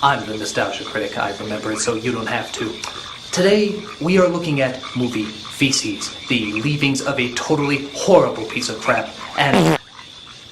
I'm the nostalgia critic. I remember it so you don't have to. Today, we are looking at movie Feces, the leavings of a totally horrible piece of crap. And,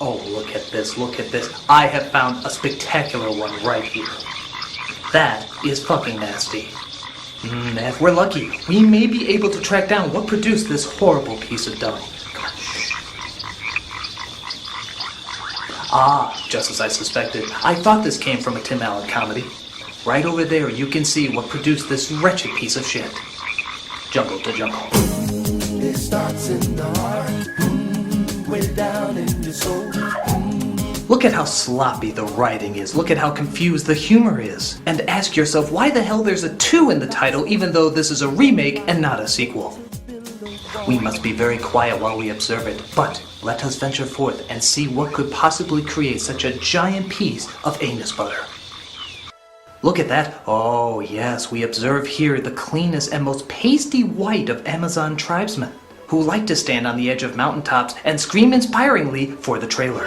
oh, look at this, look at this. I have found a spectacular one right here. That is fucking nasty. If we're lucky, we may be able to track down what produced this horrible piece of dung. Ah, just as I suspected, I thought this came from a Tim Allen comedy. Right over there, you can see what produced this wretched piece of shit. Jungle to jungle. It starts in the heart, way down in your soul. Look at how sloppy the writing is. Look at how confused the humor is. And ask yourself why the hell there's a 2 in the title even though this is a remake and not a sequel. We must be very quiet while we observe it, but let us venture forth and see what could possibly create such a giant piece of anus butter. Look at that. Oh yes, we observe here the cleanest and most pasty white of Amazon tribesmen, who like to stand on the edge of mountaintops and scream inspiringly for the trailer.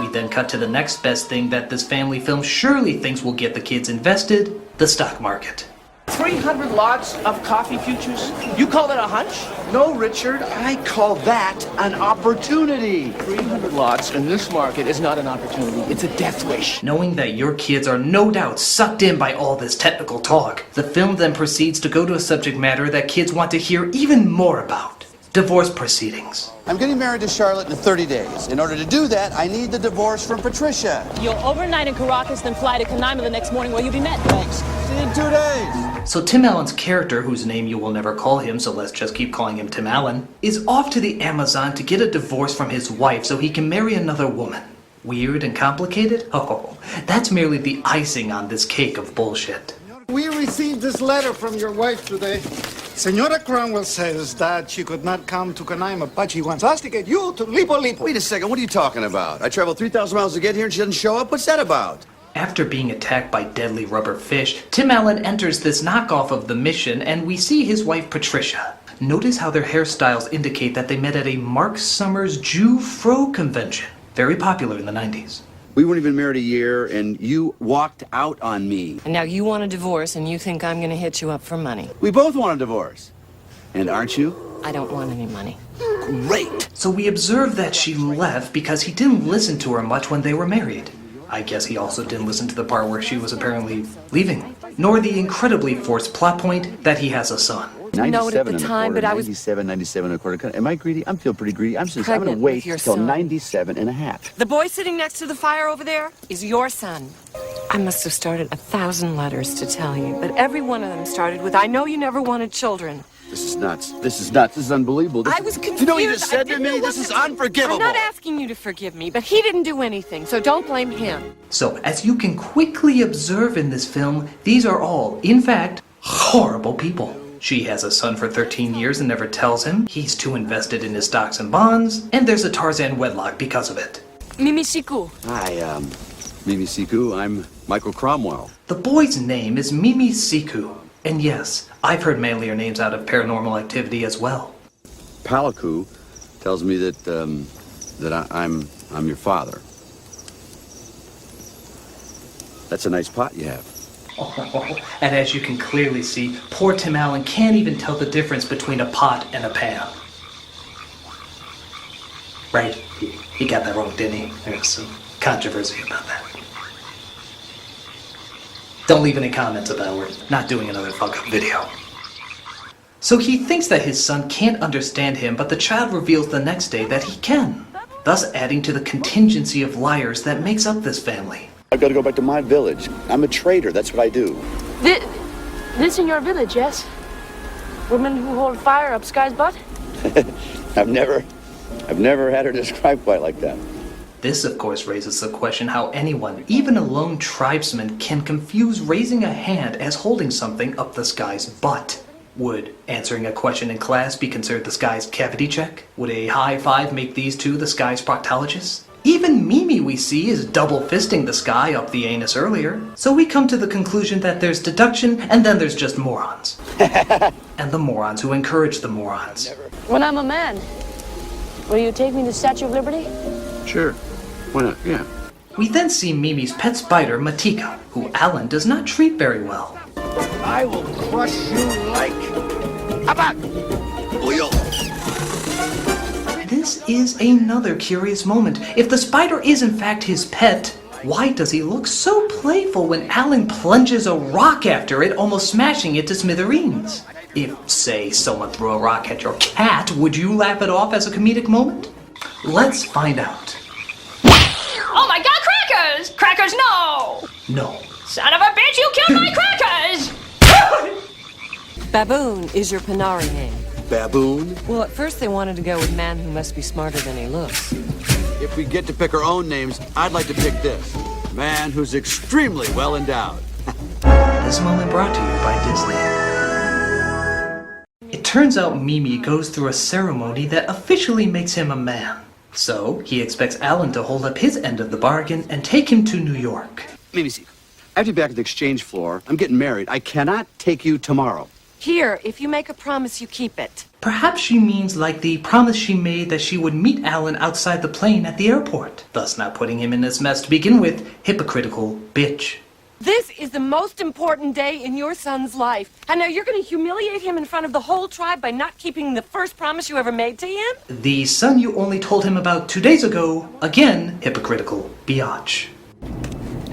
We then cut to the next best thing that this family film surely thinks will get the kids invested, the stock market. 300 lots of coffee futures? You call that a hunch? No, Richard, I call that an opportunity. 300 lots in this market is not an opportunity, it's a death wish. Knowing that your kids are no doubt sucked in by all this technical talk, the film then proceeds to go to a subject matter that kids want to hear even more about: divorce proceedings. I'm getting married to Charlotte in 30 days. In order to do that, I need the divorce from Patricia. You'll overnight in Caracas, then fly to Canaima the next morning where you'll be met. Thanks. See you in 2 days. So Tim Allen's character, whose name you will never call him, so let's just keep calling him Tim Allen, is off to the Amazon to get a divorce from his wife so he can marry another woman. Weird and complicated? Oh, that's merely the icing on this cake of bullshit. We received this letter from your wife today. Senora Cromwell says that she could not come to Canaima, but she wants us to get you to Lipo Lipo. Wait a second, what are you talking about? I traveled 3,000 miles to get here and she doesn't show up? What's that about? After being attacked by deadly rubber fish, Tim Allen enters this knockoff of the mission and we see his wife Patricia. Notice how their hairstyles indicate that they met at a Mark Summers Jew Fro convention, very popular in the 90s. We weren't even married a year and you walked out on me. And now you want a divorce and you think I'm gonna hit you up for money. We both want a divorce. And aren't you? I don't want any money. Great. So we observe that she left because he didn't listen to her much when they were married. I guess he also didn't listen to the part where she was apparently leaving. Nor the incredibly forced plot point that he has a son. 97 at the time, but I was 97 and a quarter. Am I greedy? I'm feeling pretty greedy. I'm going to pregnant wait with your till son. 97 and a half. The boy sitting next to the fire over there is your son. I must have started 1,000 letters to tell you, but every one of them started with, I know you never wanted children. This is nuts. This is nuts. This is unbelievable. I was confused. You know what you just I said to didn't me? know This what is to do. unforgivable. I'm not asking you to forgive me, but he didn't do anything, so don't blame him. So, as you can quickly observe in this film, these are all, in fact, horrible people. She has a son for 13 years and never tells him. He's too invested in his stocks and bonds, and there's a Tarzan wedlock because of it. Mimi Siku. Hi, Mimi Siku. I'm Michael Cromwell. The boy's name is Mimi Siku. And yes, I've heard manlier names out of Paranormal Activity as well. Palaku tells me that I'm your father. That's a nice pot you have. Oh, and as you can clearly see, poor Tim Allen can't even tell the difference between a pot and a pan. Right, he got that wrong, didn't he? There's some controversy about that. Don't leave any comments about we're not doing another fuck-up video. So he thinks that his son can't understand him, but the child reveals the next day that he can, thus adding to the contingency of liars that makes up this family. I've got to go back to my village. I'm a trader. That's what I do. This in your village, yes? Women who hold fire up Sky's butt? I've never had her described quite like that. This, of course, raises the question how anyone, even a lone tribesman, can confuse raising a hand as holding something up the sky's butt. Would answering a question in class be considered the sky's cavity check? Would a high five make these two the sky's proctologists? Even Mimi, we see, is double-fisting the sky up the anus earlier. So we come to the conclusion that there's deduction, and then there's just morons. And the morons who encourage the morons. When I'm a man, will you take me to Statue of Liberty? Sure. Why not? Yeah. We then see Mimi's pet spider, Matika, who Alan does not treat very well. I will crush you like... How about... Oil. This is another curious moment. If the spider is in fact his pet, why does he look so playful when Alan plunges a rock after it, almost smashing it to smithereens? If, say, someone threw a rock at your cat, would you laugh it off as a comedic moment? Let's find out. Oh my god, crackers! Crackers, no! No. Son of a bitch, you killed my crackers! Baboon is your Panari name. Baboon? Well, at first they wanted to go with man who must be smarter than he looks. If we get to pick our own names, I'd like to pick this. Man who's extremely well endowed. This moment brought to you by Disney. It turns out Mimi goes through a ceremony that officially makes him a man. So, he expects Alan to hold up his end of the bargain and take him to New York. Mimi, see, I have to be back at the exchange floor. I'm getting married. I cannot take you tomorrow. Here, if you make a promise, you keep it. Perhaps she means like the promise she made that she would meet Alan outside the plane at the airport, thus not putting him in this mess to begin with. Hypocritical bitch. This is the most important day in your son's life. And now you're going to humiliate him in front of the whole tribe by not keeping the first promise you ever made to him? The son you only told him about 2 days ago, again, hypocritical biatch.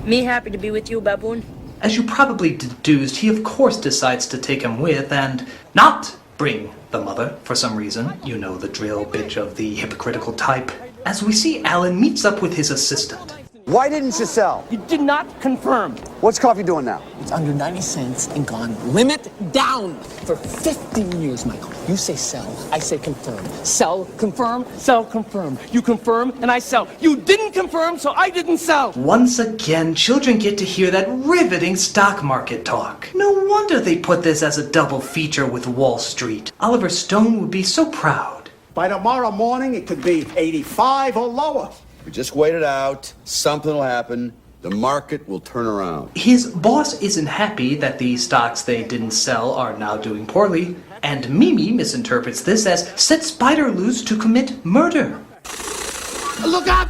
Me happy to be with you, Baboon. As you probably deduced, he of course decides to take him with and not bring the mother for some reason. You know the drill, bitch of the hypocritical type. As we see, Alan meets up with his assistant. Why didn't you sell? You did not confirm. What's coffee doing now? It's under 90 cents and gone limit down for 15 years, Michael. You say sell, I say confirm. Sell, confirm, sell, confirm. You confirm and I sell. You didn't confirm, so I didn't sell. Once again, children get to hear that riveting stock market talk. No wonder they put this as a double feature with Wall Street. Oliver Stone would be so proud. By tomorrow morning, it could be 85 or lower. We just wait it out. Something will happen. The market will turn around. His boss isn't happy that the stocks they didn't sell are now doing poorly, and Mimi misinterprets this as set Spider loose to commit murder. Look up!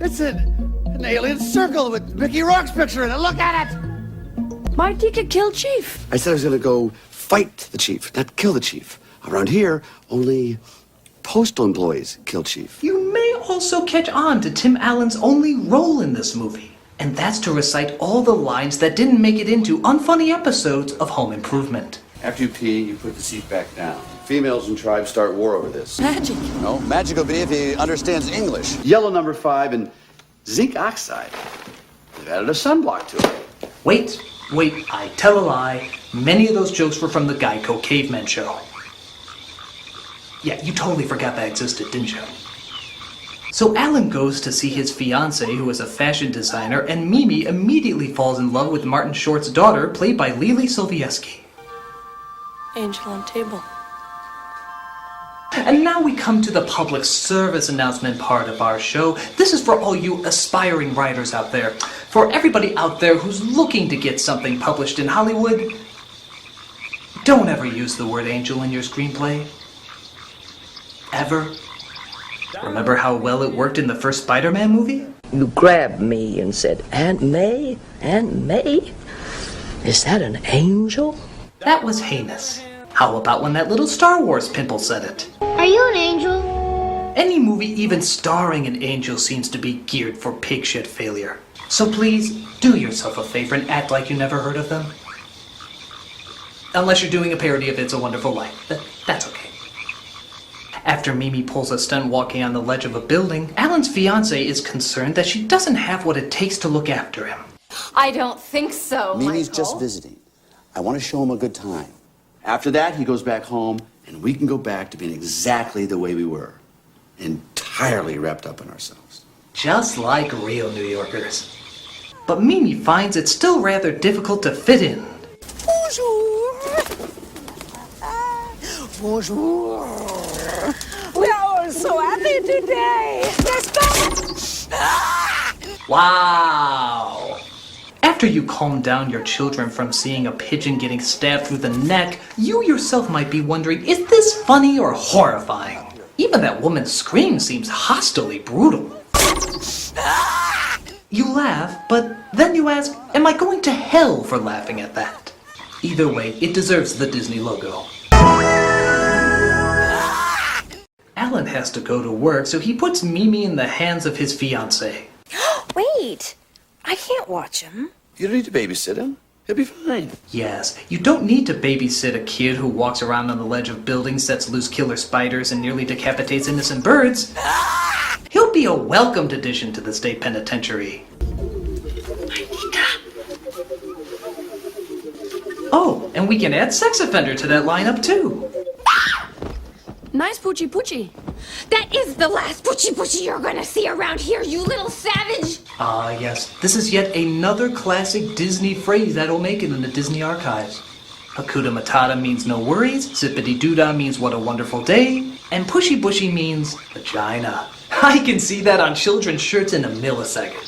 It's an alien circle with Mickey Rourke's picture in it. Look at it! Martika killed Chief. I said I was going to go fight the chief, not kill the chief. Around here, only postal employees kill chief. You may also catch on to Tim Allen's only role in this movie, and that's to recite all the lines that didn't make it into unfunny episodes of Home Improvement. After you pee, you put the seat back down. Females and tribes start war over this. Magic. No, magic will be if he understands English. Yellow number 5 and zinc oxide. They've added a sunblock to it. Wait, I tell a lie. Many of those jokes were from the Geico Caveman show. Yeah, you totally forgot that existed, didn't you? So Alan goes to see his fiancée, who is a fashion designer, and Mimi immediately falls in love with Martin Short's daughter, played by Lily Sobieski. Angel on table. And now we come to the public service announcement part of our show. This is for all you aspiring writers out there. For everybody out there who's looking to get something published in Hollywood, don't ever use the word angel in your screenplay. Ever. Remember how well it worked in the first Spider-Man movie? You grabbed me and said, Aunt May? Aunt May? Is that an angel? That was heinous. How about when that little Star Wars pimple said it? Are you an angel? Any movie even starring an angel seems to be geared for pig shit failure. So please, do yourself a favor and act like you never heard of them. Unless you're doing a parody of It's a Wonderful Life. That's okay. After Mimi pulls a stunt walking on the ledge of a building, Alan's fiancée is concerned that she doesn't have what it takes to look after him. I don't think so, Mimi's Michael. just visiting. I want to show him a good time. After that, he goes back home, and we can go back to being exactly the way we were. Entirely wrapped up in ourselves. Just like real New Yorkers. But Mimi finds it still rather difficult to fit in. Bonjour. Bonjour. We are all so happy today. Let's go. Wow. After you calm down your children from seeing a pigeon getting stabbed through the neck, you yourself might be wondering, is this funny or horrifying? Even that woman's scream seems hostilely brutal. You laugh, but then you ask, am I going to hell for laughing at that? Either way, it deserves the Disney logo. Alan has to go to work, so he puts Mimi in the hands of his fiancée. Wait, I can't watch him. You don't need to babysit him. He'll be fine. Yes, you don't need to babysit a kid who walks around on the ledge of buildings, sets loose killer spiders, and nearly decapitates innocent birds. He'll be a welcomed addition to the state penitentiary. Oh, and we can add sex offender to that lineup too. Nice poochie poochie. That is the last poochie poochie you're gonna see around here, you little savage! Ah, yes. This is yet another classic Disney phrase that'll make it in the Disney archives. Hakuna Matata means no worries, Zippity-doo-dah means what a wonderful day, and Pushy Bushy means vagina. I can see that on children's shirts in a millisecond.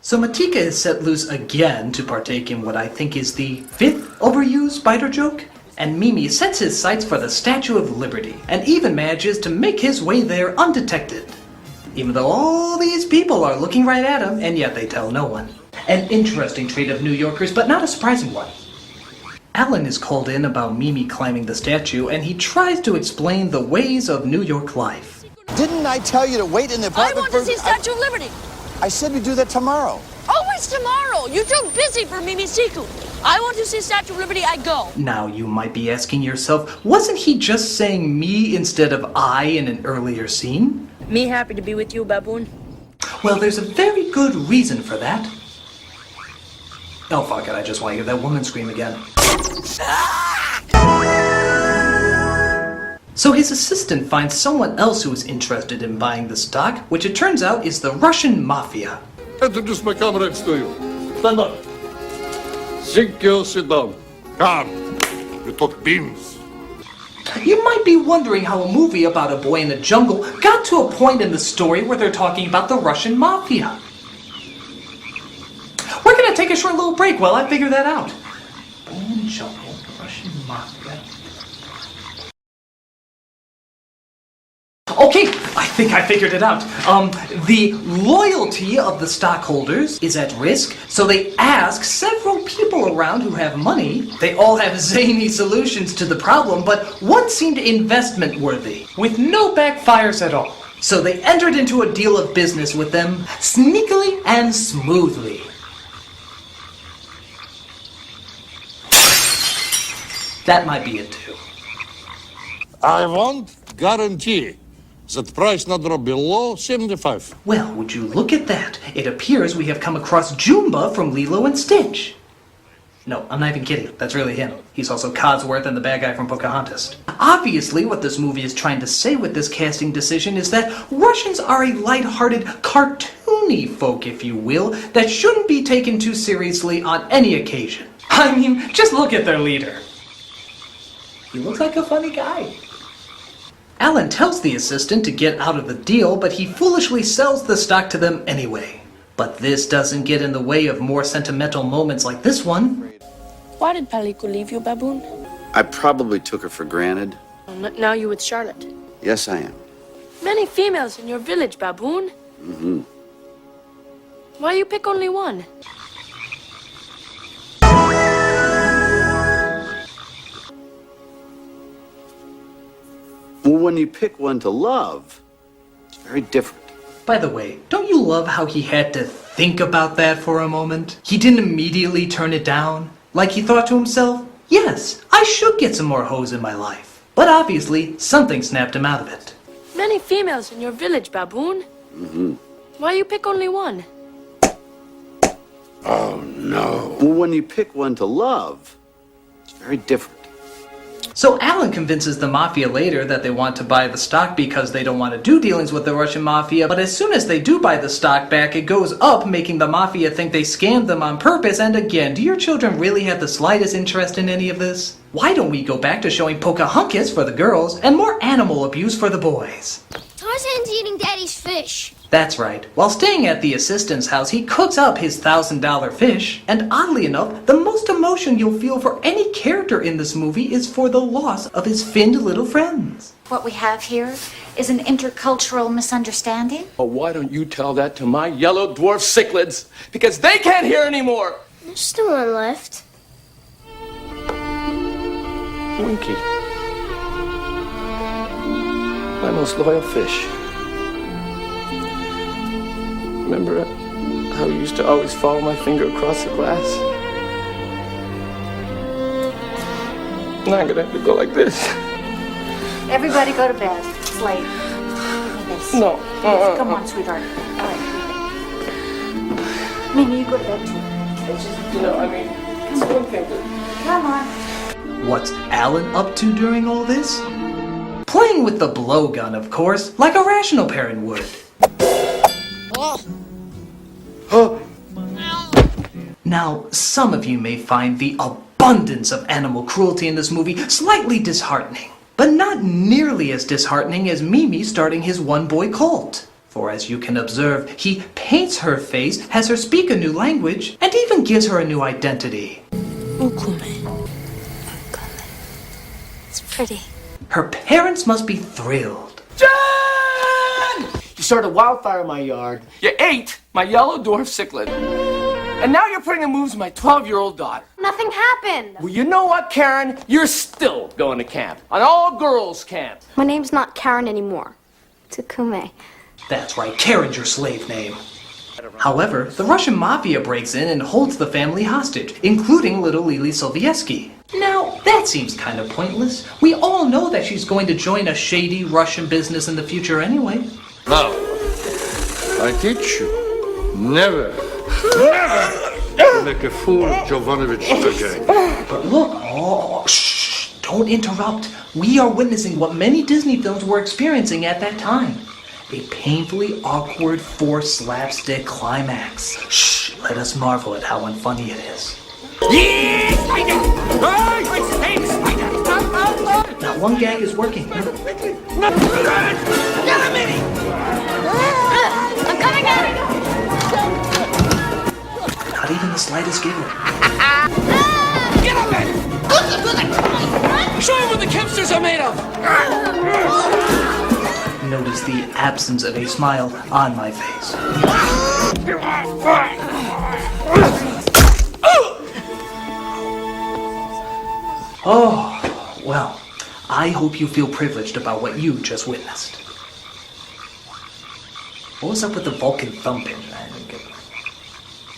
So Matika is set loose again to partake in what I think is the 5th overused spider joke. And Mimi sets his sights for the Statue of Liberty, and even manages to make his way there undetected. Even though all these people are looking right at him, and yet they tell no one. An interesting trait of New Yorkers, but not a surprising one. Alan is called in about Mimi climbing the statue, and he tries to explain the ways of New York life. Didn't I tell you to wait in the apartment? I want to see Statue of Liberty. I said we'd do that tomorrow. Always tomorrow. You're too busy for Mimi Siku. I want to see Statue of Liberty. I go. Now you might be asking yourself, wasn't he just saying me instead of I in an earlier scene? Me happy to be with you, baboon. Well, there's a very good reason for that. Oh, fuck it, I just want to hear that woman scream again. So his assistant finds someone else who is interested in buying the stock, which it turns out is the Russian mafia. Introduce my comrades to you. Stand up. Sink your sit down. Come. We talk beans. You might be wondering how a movie about a boy in the jungle got to a point in the story where they're talking about the Russian mafia. We're gonna take a short little break while I figure that out. Boy in the jungle, Russian mafia. Okay, I think I figured it out. The loyalty of the stockholders is at risk, so they ask several people around who have money. They all have zany solutions to the problem, but one seemed investment worthy, with no backfires at all. So they entered into a deal of business with them, sneakily and smoothly. That might be it too. I want guarantee that price not drop below 75. Well, would you look at that? It appears we have come across Jumba from Lilo and Stitch. No, I'm not even kidding. That's really him. He's also Codsworth and the bad guy from Pocahontas. Obviously, what this movie is trying to say with this casting decision is that Russians are a lighthearted, cartoony folk, if you will, that shouldn't be taken too seriously on any occasion. I mean, just look at their leader. He looks like a funny guy. Alan tells the assistant to get out of the deal, but he foolishly sells the stock to them anyway. But this doesn't get in the way of more sentimental moments like this one. Why did Palico leave you, baboon? I probably took her for granted. Now you with Charlotte. Yes, I am. Many females in your village, baboon. Mm-hmm. Why you pick only one? Well, when you pick one to love, it's very different. By the way, don't you love how he had to think about that for a moment? He didn't immediately turn it down. Like he thought to himself, yes, I should get some more hoes in my life. But obviously, something snapped him out of it. Many females in your village, baboon. Mm-hmm. Why you pick only one? Oh, no. Well, when you pick one to love, it's very different. So Alan convinces the mafia later that they want to buy the stock because they don't want to do dealings with the Russian mafia, but as soon as they do buy the stock back, it goes up, making the mafia think they scammed them on purpose. And again, do your children really have the slightest interest in any of this? Why don't we go back to showing Pocahontas for the girls and more animal abuse for the boys? Tarzan's eating Daddy's fish. That's right. While staying at the assistant's house, he cooks up his $1,000 fish. And oddly enough, the most emotion you'll feel for any character in this movie is for the loss of his finned little friends. What we have here is an intercultural misunderstanding. Well, why don't you tell that to my yellow dwarf cichlids? Because they can't hear anymore. There's still one left. Winky. My most loyal fish. Remember how you used to always follow my finger across the glass? Now I'm gonna have to go like this. Everybody go to bed. It's late. Give me this. No. Come on, sweetheart. All right. Mimi, you go to bed too. It's just, it's one thing to... Come on. What's Alan up to during all this? Playing with the blowgun, of course, like a rational parent would. Now, some of you may find the abundance of animal cruelty in this movie slightly disheartening, but not nearly as disheartening as Mimi starting his one-boy cult. For as you can observe, he paints her face, has her speak a new language, and even gives her a new identity. Ukume. It's pretty. Her parents must be thrilled. John! You started a wildfire in my yard. You ate my yellow dwarf cichlid. And now you're putting the moves in my 12-year-old daughter. Nothing happened. Well, you know what, Karen? You're still going to camp. An all-girls camp. My name's not Karen anymore. It's Ukume. That's right, Karen's your slave name. However, the Russian mafia breaks in and holds the family hostage, including little Lily Sobieski. Now, that seems kind of pointless. We all know that she's going to join a shady Russian business in the future anyway. Now, I teach you never make a fool of Jovanovich again. But look, shh, don't interrupt. We are witnessing what many Disney films were experiencing at that time. A painfully awkward forced slapstick climax. Shh, let us marvel at how unfunny it is. Not one gag is working. I'm coming out! Not even the slightest giggle. Get up, man! Show him what the Kempsters are made of! Notice the absence of a smile on my face. Oh, well, I hope you feel privileged about what you just witnessed. What was up with the Vulcan thumping?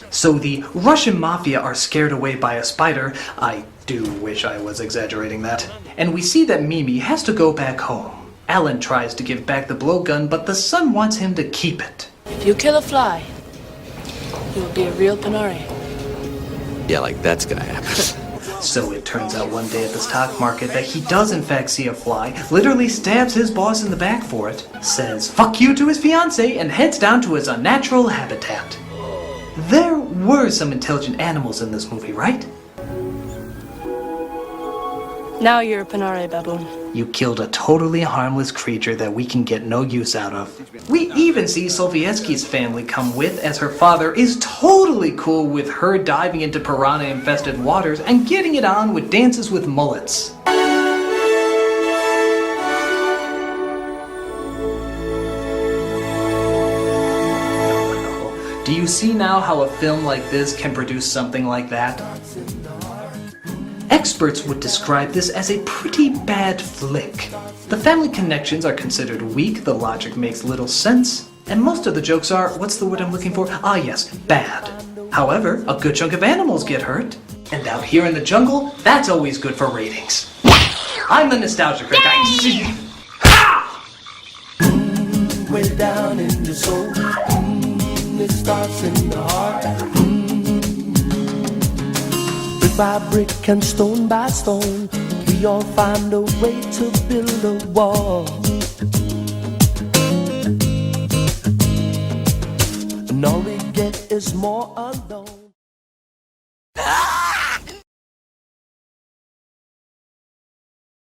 So the Russian mafia are scared away by a spider. I do wish I was exaggerating that. And we see that Mimi has to go back home. Alan tries to give back the blowgun, but the son wants him to keep it. If you kill a fly, you will be a real Panari. Yeah, like that's gonna happen. So it turns out one day at the stock market that he does in fact see a fly, literally stabs his boss in the back for it, says fuck you to his fiancée, and heads down to his unnatural habitat. There were some intelligent animals in this movie, right? Now you're a Panari baboon. You killed a totally harmless creature that we can get no use out of. We even see Sovietsky's family come with, as her father is totally cool with her diving into piranha-infested waters and getting it on with dances with mullets. Do you see now how a film like this can produce something like that? Experts would describe this as a pretty bad flick. The family connections are considered weak, the logic makes little sense, and most of the jokes are, what's the word I'm looking for? Ah yes, bad. However, a good chunk of animals get hurt, and out here in the jungle, that's always good for ratings. I'm the nostalgia critic. Way down in the soul, it starts in the heart. Brick by brick and stone by stone, we all find a way to build a wall. And all we get is more unknown.